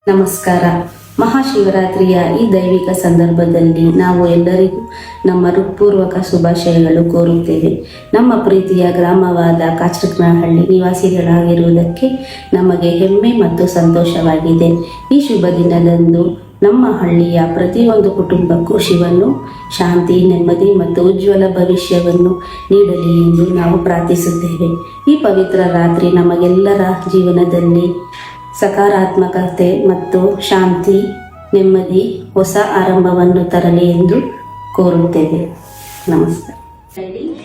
ನಮಸ್ಕಾರ. ಮಹಾಶಿವರಾತ್ರಿಯ ಈ ದೈವಿಕ ಸಂದರ್ಭದಲ್ಲಿ ನಾವು ಎಲ್ಲರಿಗೂ ನಮ್ಮ ಹೃತ್ಪೂರ್ವಕ ಶುಭಾಶಯಗಳು ಕೋರುತ್ತೇವೆ. ನಮ್ಮ ಪ್ರೀತಿಯ ಗ್ರಾಮವಾದ ಕಾಚಕ್ನಹಳ್ಳಿ ನಿವಾಸಿಗಳಾಗಿರುವುದಕ್ಕೆ ನಮಗೆ ಹೆಮ್ಮೆ ಮತ್ತು ಸಂತೋಷವಾಗಿದೆ. ಈ ಶುಭ ದಿನದಂದು ನಮ್ಮ ಹಳ್ಳಿಯ ಪ್ರತಿಯೊಂದು ಕುಟುಂಬಕ್ಕೂ ಶಿವನು ಶಾಂತಿ, ನೆಮ್ಮದಿ ಮತ್ತು ಉಜ್ವಲ ಭವಿಷ್ಯವನ್ನು ನೀಡಲಿ ಎಂದು ನಾವು ಪ್ರಾರ್ಥಿಸುತ್ತೇವೆ. ಈ ಪವಿತ್ರ ರಾತ್ರಿ ನಮಗೆಲ್ಲರ ಜೀವನದಲ್ಲಿ ಸಕಾರಾತ್ಮಕತೆ ಮತ್ತು ಶಾಂತಿ, ನೆಮ್ಮದಿ, ಹೊಸ ಆರಂಭವನ್ನು ತರಲಿ ಎಂದು ಕೋರುತ್ತೇವೆ. ನಮಸ್ಕಾರ.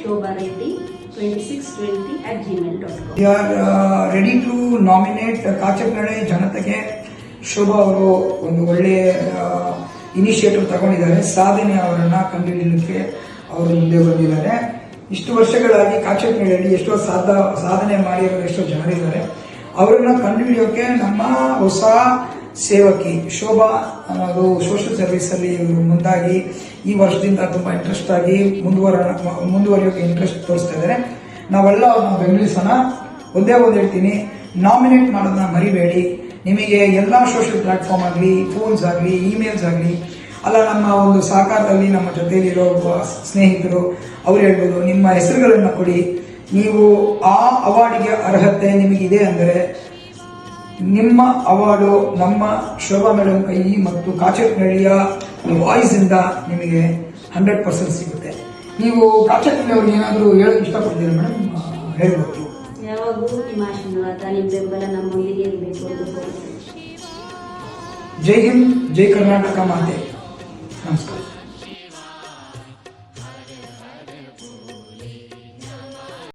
Shobha Reddy 2620@gmail.com. We are ready to nominate ಕಾಚಕ್ನಹಳ್ಳಿ ಜನತೆಗೆ. ಶೋಭಾ ಅವರು ಒಂದು ಒಳ್ಳೆಯ ಇನಿಷಿಯೇಟಿವ್ ತಗೊಂಡಿದ್ದಾರೆ. ಸಾಧನೆ ಅವರನ್ನ ಕಂಡುಹಿಡಿಯಲಿಕ್ಕೆ ಅವರು ಮುಂದೆ ಬಂದಿದ್ದಾರೆ. ಇಷ್ಟು ವರ್ಷಗಳಾಗಿ ಕಾಚಕ್ನಹಳ್ಳಿಯಲ್ಲಿ ಎಷ್ಟೋ ಸಾಧನೆ ಮಾಡಿರೋ ಎಷ್ಟೋ ಜನರಿದ್ದಾರೆ. ಅವರನ್ನ ಕಂಡುಹಿಡಿಯೋಕೆ ನಮ್ಮ ಹೊಸ ಸೇವಕಿ ಶೋಭಾ ಅನ್ನೋದು ಸೋಷಿಯಲ್ ಸರ್ವಿಸ್ ಅಲ್ಲಿ ಮುಂದಾಗಿ ಈ ವರ್ಷದಿಂದ ತುಂಬಾ ಇಂಟ್ರೆಸ್ಟ್ ಆಗಿ ಮುಂದುವರಿಯೋಕೆ ಇಂಟ್ರೆಸ್ಟ್ ತೋರಿಸ್ತಾ ಇದ್ದಾರೆ. ನಾವೆಲ್ಲ ಅವ್ರನ್ನ ಬೆಂಬಲಿಸೋಣ. ಒಂದೇ ಹೇಳ್ತೀನಿ, ನಾಮಿನೇಟ್ ಮಾಡೋದನ್ನ ಮರಿಬೇಡಿ. ನಿಮಗೆ ಎಲ್ಲ ಸೋಷಿಯಲ್ ಪ್ಲಾಟ್ಫಾರ್ಮ್ ಆಗಲಿ, ಫೋನ್ಸ್ ಆಗಲಿ, ಇಮೇಲ್ಸ್ ಆಗಲಿ, ಅಲ್ಲ ನಮ್ಮ ಒಂದು ಸಹಕಾರದಲ್ಲಿ ನಮ್ಮ ಜೊತೆಯಲ್ಲಿರೋ ಸ್ನೇಹಿತರು ಅವ್ರು ಹೇಳ್ಬೋದು, ನಿಮ್ಮ ಹೆಸರುಗಳನ್ನು ಕೊಡಿ. ನೀವು ಆ ಅವಾರ್ಡ್ಗೆ ಅರ್ಹತೆ ನಿಮಗಿದೆ ಅಂದರೆ ನಿಮ್ಮ ಅವಾರ್ಡು ನಮ್ಮ ಶೋಭಾ ಮೇಡಮ್ ಕೈ ಮತ್ತು ಕಾಚಕ್ನಹಳ್ಳಿಯ ವಾಯ್ಸ್ ಇಂದ ನಿಮಗೆ 100% ಸಿಗುತ್ತೆ. ನೀವು ಕಾಚಕ್ನಹಳ್ಳಿ ಅವ್ರಿಗೆ ಏನಾದರೂ ಹೇಳೋಕೆ ಇಷ್ಟಪಡ್ತೀರಾ ಮೇಡಮ್? ಹೇಳ್ಬೋದು. ಯಾವಾಗೂ ನಿಮ್ಮ ಆಶೀರ್ವಾದ, ನಿಮ್ಮ ಬೆಂಬಲ ನಮ್ಮೊಂದಿಗೆ ಇರಬೇಕು. ಜೈ ಹಿಂದ್, ಜೈ ಕರ್ನಾಟಕ ಮಾತೆ.